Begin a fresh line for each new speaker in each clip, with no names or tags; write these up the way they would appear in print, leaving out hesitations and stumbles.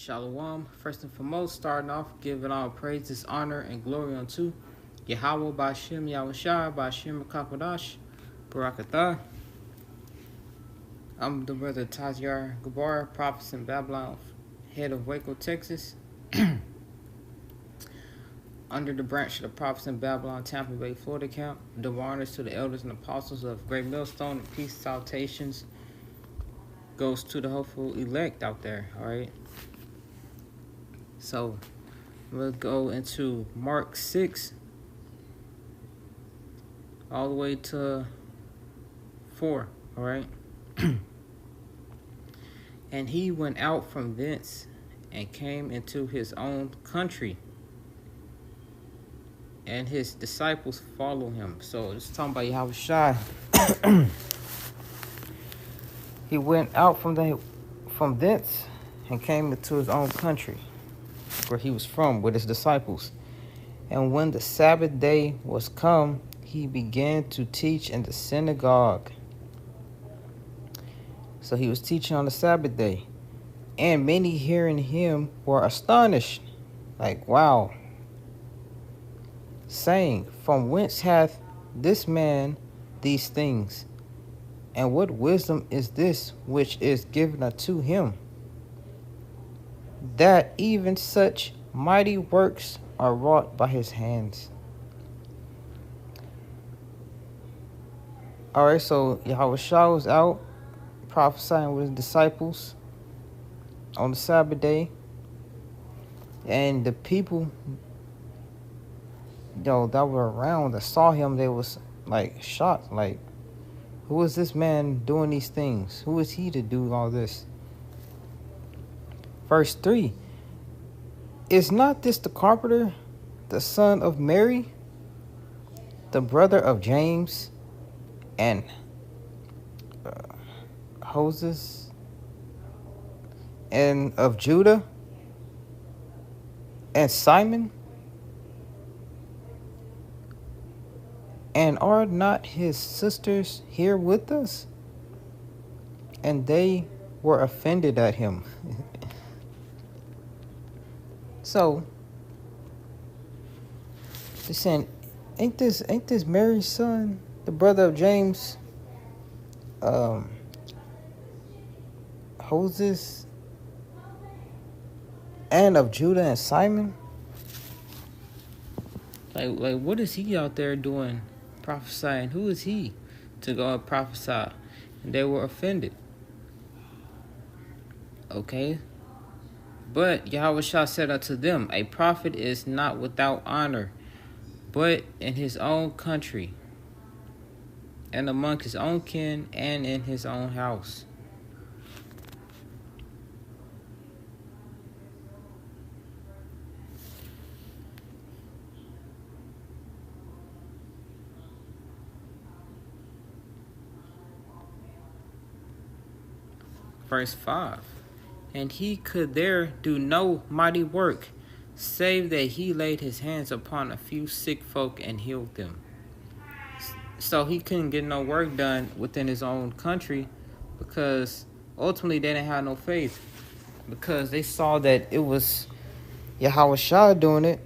Shalom. First and foremost, starting off, giving all praises, honor, and glory unto Yahweh Bashem Yahushua Bashem Kakodash Barakatah. I'm the brother Tazyar Gabar, prophet in Babylon, head of Waco, Texas. Under the branch of the prophets in Babylon, Tampa Bay, Florida camp. Double honors to the elders and apostles of Great Millstone, and peace salutations goes to the hopeful elect out there, all right? So we'll go into Mark 6 all the way to 4, all right? And he went out from thence and came into his own country, and his disciples follow him. So it's talking about Yahushua. He went out from thence and came into his own country, where he was from, with his disciples. And when the Sabbath day was come, he began to teach in the synagogue. So he was teaching on the Sabbath day. And many hearing him were astonished, like, wow, saying, from whence hath this man these things? And what wisdom is this which is given unto him, that even such mighty works are wrought by his hands? All right, so Yahushua was out prophesying with his disciples on the Sabbath day, and the people, that were around that saw him, they was like shocked, like, who is this man doing these things? Who is he to do all this? Verse 3, is not this the carpenter, the son of Mary, the brother of James and Joses, and of Judah and Simon? And are not his sisters here with us? And they were offended at him. So they're saying, ain't this Mary's son, the brother of James, Joses, and of Judah and Simon? Like, what is he out there doing, prophesying? Who is he to go and prophesy? And they were offended. Okay. But Yahushua said unto them, a prophet is not without honor, but in his own country, and among his own kin, and in his own house. Verse 5, and he could there do no mighty work, save that he laid his hands upon a few sick folk and healed them. So he couldn't get no work done within his own country, because ultimately they didn't have no faith, because they saw that it was Yahushua doing it.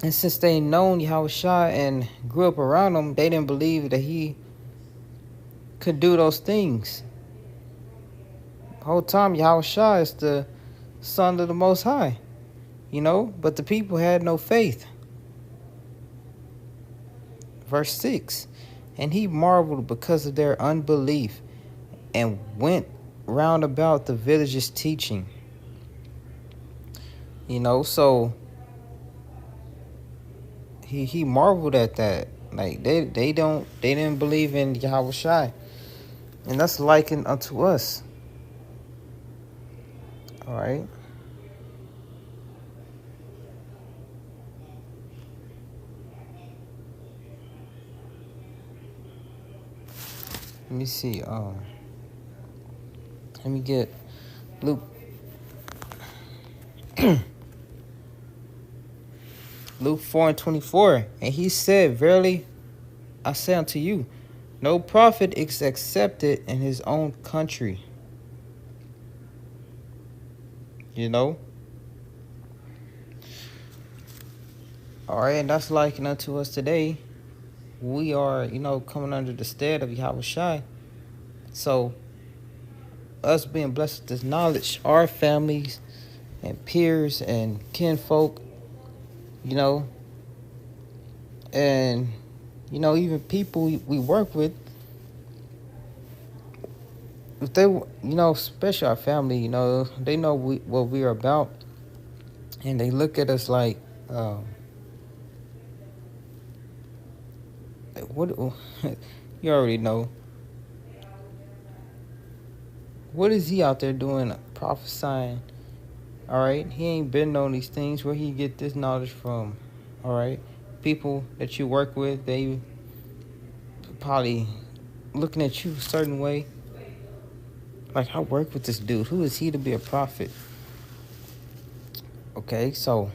And since they known Yahushua and grew up around him, they didn't believe that he could do those things. The whole time Yahushua is the Son of the Most High, but the people had no faith. Verse 6, and he marveled because of their unbelief, and went round about the villages teaching. So he marveled at that. Like, they didn't believe in Yahushua, and that's likened unto us. All right. Let me see. Let me get Luke. Luke 4:24. And he said, verily, I say unto you, no prophet is accepted in his own country. you know. All right, and that's likened unto us today. We are, coming under the stead of Yahweh Shai. So, us being blessed with this knowledge, our families and peers and kinfolk, you know, and, even people we work with, if they, especially our family, they know what we are about, and they look at us like, what, you already know. What is he out there doing, prophesying? All right, he ain't been on these things. Where he get this knowledge from? All right, people that you work with, they probably looking at you a certain way. Like, I work with this dude. Who is he to be a prophet? Okay, so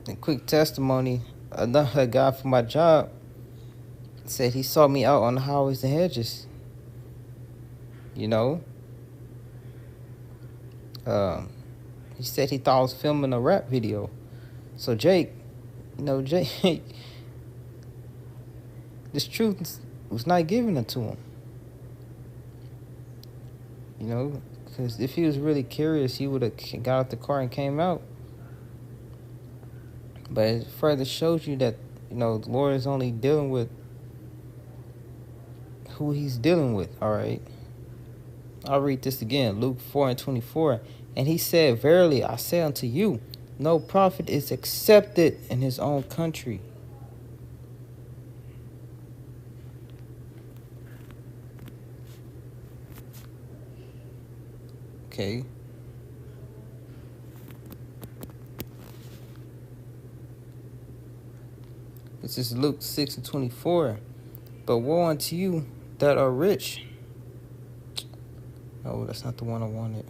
a quick testimony. Another guy from my job said he saw me out on the highways and hedges. He said he thought I was filming a rap video. So Jake, Jake, this truth was not given it to him. Because if he was really curious, he would have got out the car and came out. But it further shows you that, the Lord is only dealing with who he's dealing with, all right? I'll read this again, Luke 4:24. And he said, verily, I say unto you, no prophet is accepted in his own country. Okay. This is Luke 6:24. But woe unto you that are rich. Oh, that's not the one I wanted.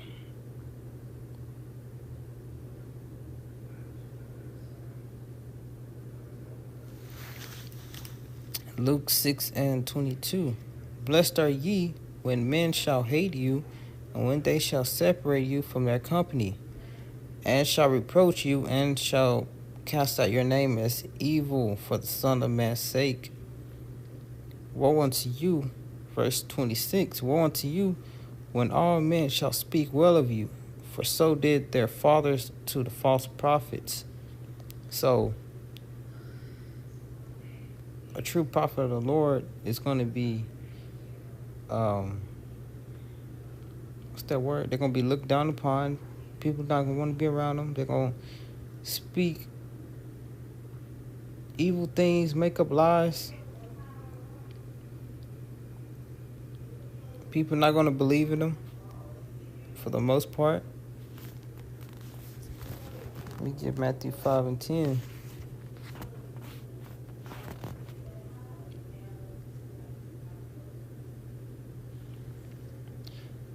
Luke 6:22. Blessed are ye when men shall hate you, and when they shall separate you from their company, and shall reproach you, and shall cast out your name as evil for the Son of Man's sake. Woe unto you, verse 26. Woe unto you when all men shall speak well of you, for so did their fathers to the false prophets. So, a true prophet of the Lord is going to be, what's that word? They're going to be looked down upon. People not going to want to be around them. They're going to speak evil things, make up lies. People not going to believe in them for the most part. Let me get Matthew 5:10.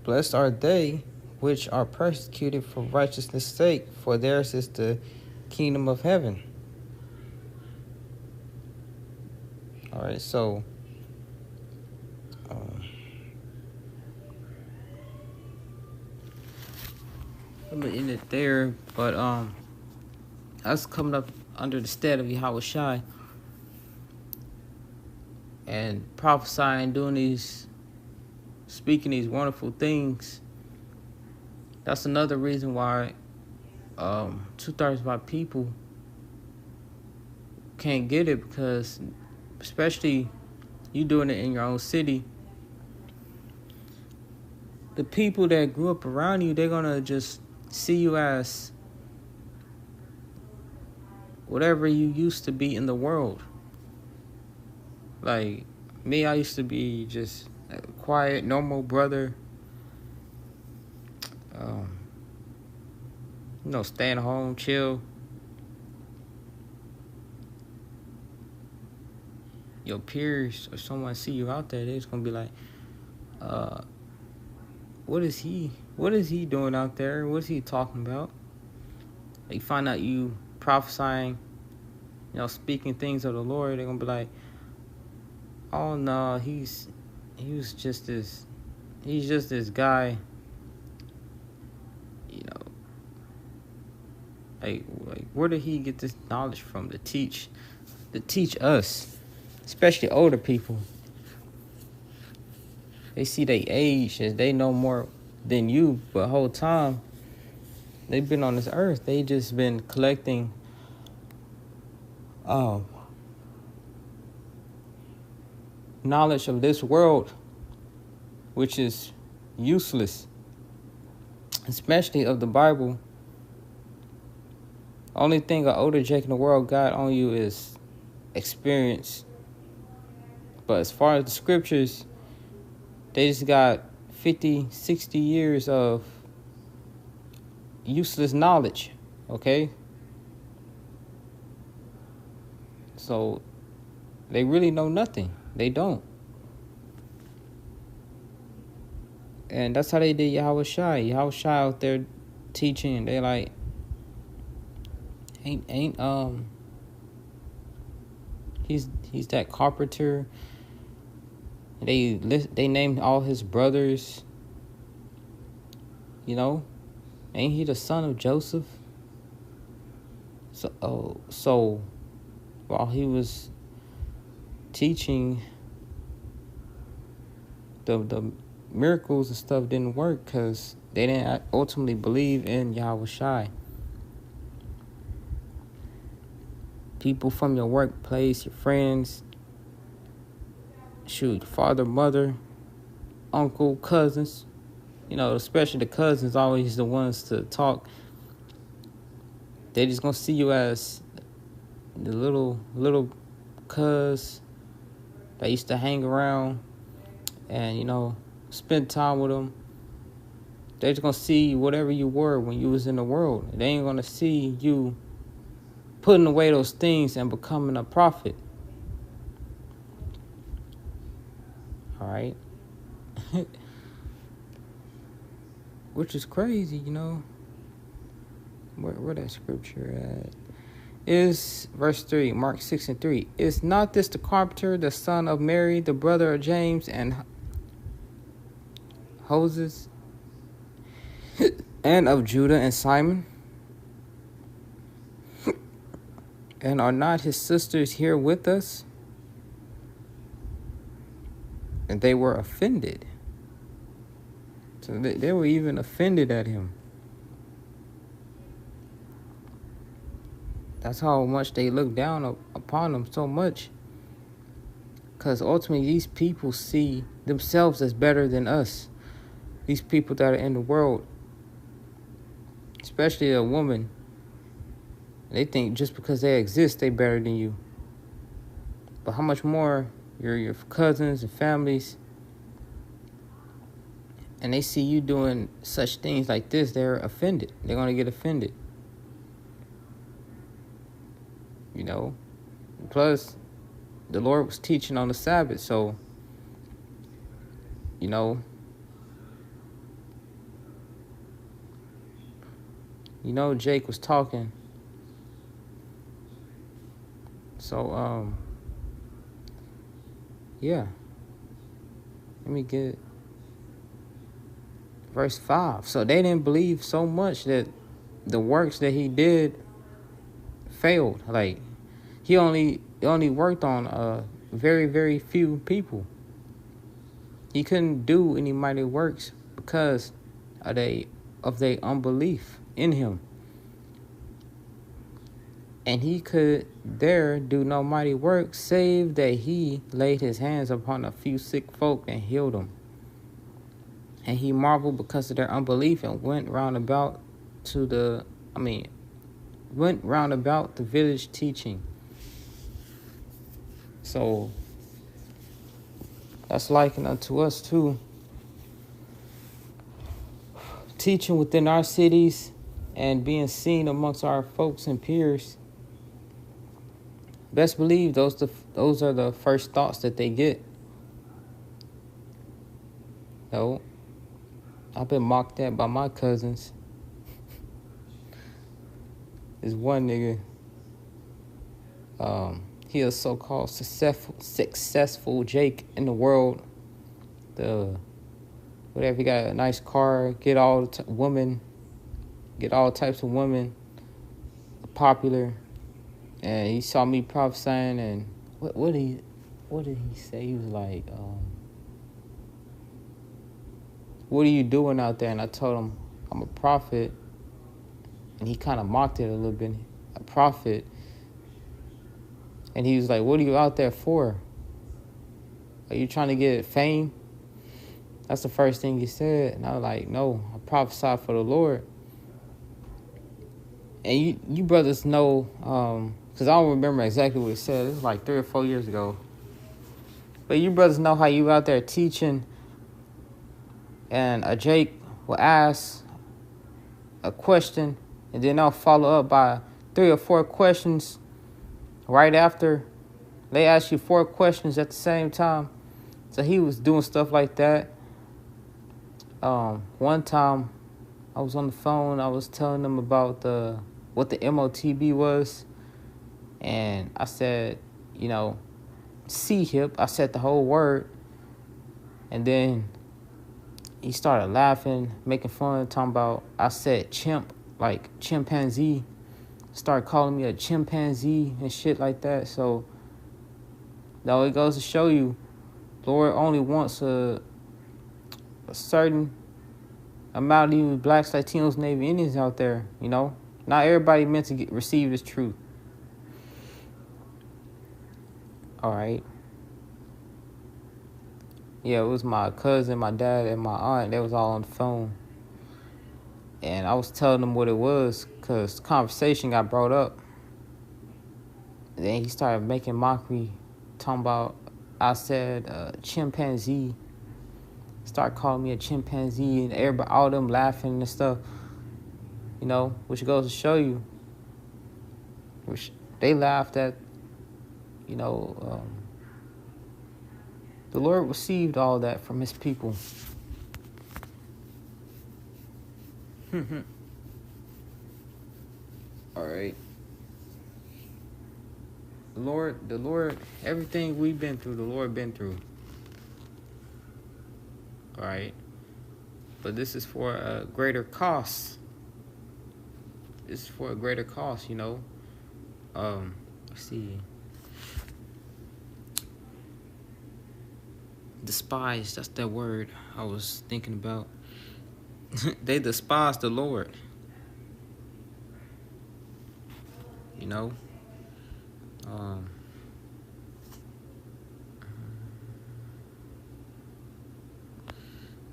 Blessed are they which are persecuted for righteousness' sake, for theirs is the kingdom of heaven. All right, so I'm gonna end it there, but us coming up under the stead of Yahweh Shai and prophesying, speaking these wonderful things. That's another reason why 2/3 of our people can't get it, because especially you doing it in your own city, the people that grew up around you, they're gonna just see you as whatever you used to be in the world. Like me, I used to be just a quiet, normal brother. Staying home, chill. Your peers or someone see you out there, they're just gonna be like, what is he doing out there? What is he talking about? They find out you prophesying, speaking things of the Lord, they're gonna be like, oh no, he's just this guy you know, like where did he get this knowledge from to teach us, especially older people? They see they age as they know more than you, but the whole time they've been on this earth, they just been collecting knowledge of this world, which is useless, especially of the Bible. Only thing an older Jake in the world got on you is experience. But as far as the scriptures, they just got 50, 60 years of useless knowledge, okay? So they really know nothing. They don't. And that's how they did Yahweh Shai. Yahweh Shai out there teaching. They like, he's that carpenter. They named all his brothers. You know, ain't he the son of Joseph? So while he was teaching, the miracles and stuff didn't work because they didn't ultimately believe in Yahweh Shai. People from your workplace, your friends, father, mother, uncle, cousins, especially the cousins, always the ones to talk. They just gonna see you as the little cuz that used to hang around and spend time with them. They just gonna see whatever you were when you was in the world. They ain't gonna see you putting away those things and becoming a prophet. All right. Which is crazy, Where that scripture at? Is verse 3, Mark 6:3. Is not this the carpenter, the son of Mary, the brother of James and Joses, and of Judah and Simon? And are not his sisters here with us? And they were offended. So they were even offended at him. That's how much they look down upon him so much. Because ultimately these people see themselves as better than us. These people that are in the world, especially a woman, they think just because they exist, they better than you. But how much more your cousins and families, and they see you doing such things like this, they're offended. They're going to get offended. Plus, the Lord was teaching on the Sabbath, so, Jake was talking. So, yeah. Let me get verse 5. So they didn't believe so much that the works that he did failed. Like, he only worked on very, very few people. He couldn't do any mighty works because of their unbelief in him. And he could there do no mighty work, save that he laid his hands upon a few sick folk and healed them. And he marveled because of their unbelief and went round about the village teaching. So that's likened unto us too. Teaching within our cities and being seen amongst our folks and peers. Best believe those are the first thoughts that they get. I've been mocked at by my cousins. There's one nigga. He a so-called successful Jake in the world. Whatever, he got a nice car, get all the women, get all types of women popular. And he saw me prophesying, and what did he say? He was like, what are you doing out there? And I told him, I'm a prophet. And he kind of mocked it a little bit. A prophet. And he was like, what are you out there for? Are you trying to get fame? That's the first thing he said. And I was like, no, I prophesy for the Lord. And you brothers know, because I don't remember exactly what he said. It was like 3 or 4 years ago. But you brothers know how you out there teaching, and a Jake will ask a question, and then they'll follow up by 3 or 4 questions right after. They ask you 4 questions at the same time. So he was doing stuff like that. One time I was on the phone. I was telling them about what the MOTB was. And I said, C-hip. I said the whole word. And then he started laughing, making fun, talking about, I said chimp, like chimpanzee. Started calling me a chimpanzee and shit like that. So, now it goes to show you, Lord only wants a certain amount of these blacks, Latinos, Navy Indians out there, Not everybody meant to receive this truth. All right. Yeah, it was my cousin, my dad, and my aunt. They was all on the phone. And I was telling them what it was because the conversation got brought up. And then he started making mockery, talking about, I said chimpanzee. Started calling me a chimpanzee, and everybody, all them laughing and stuff. Which goes to show you, which they laughed at, the Lord received all that from his people. All right. The Lord, everything we've been through, the Lord been through. All right. But this is for a greater cost. This is for a greater cost, Let's see. Despised, that's that word I was thinking about. They despise the Lord.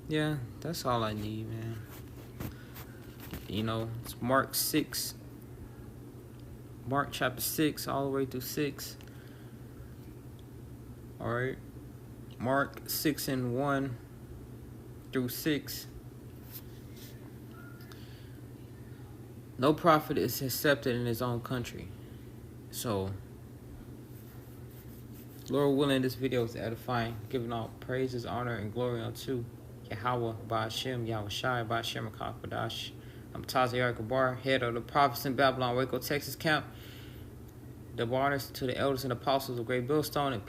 Yeah, that's all I need, man. It's Mark chapter 6, all the way through 6. All right. Mark 6:1 through 6. No prophet is accepted in his own country. So, Lord willing, this video is edifying, giving all praises, honor, and glory unto Yahweh, Ba'ashem, Yahweh Shai, Ba'ashem, Akakadash. I'm Tazi Kabar, head of the Prophets in Babylon, Waco, Texas camp. Double honors to the elders and apostles of Great Millstone and